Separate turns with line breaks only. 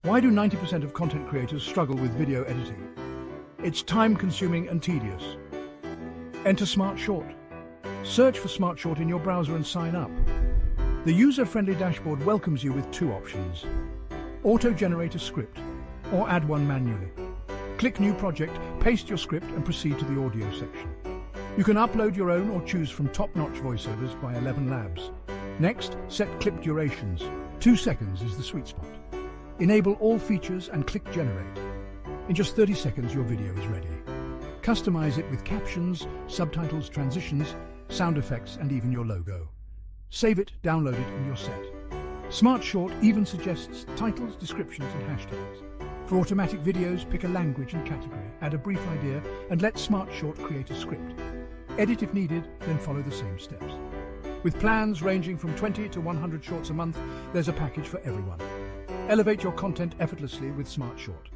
Why do 90% of content creators struggle with video editing? It's time-consuming and tedious. Enter SmartShort. Search for SmartShort in your browser and sign up. The user-friendly dashboard welcomes you with two options: auto-generate a script or add one manually. Click New Project, paste your script and proceed to the audio section. You can upload your own or choose from top-notch voiceovers by 11 Labs. Next, set clip durations. 2 seconds is the sweet spot. Enable all features and click Generate. In just 30 seconds, your video is ready. Customize it with captions, subtitles, transitions, sound effects, and even your logo. Save it, download it, and you're set. SmartShort even suggests titles, descriptions, and hashtags. For automatic videos, pick a language and category, add a brief idea, and let SmartShort create a script. Edit if needed, then follow the same steps. With plans ranging from 20 to 100 shorts a month, there's a package for everyone. Elevate your content effortlessly with SmartShort.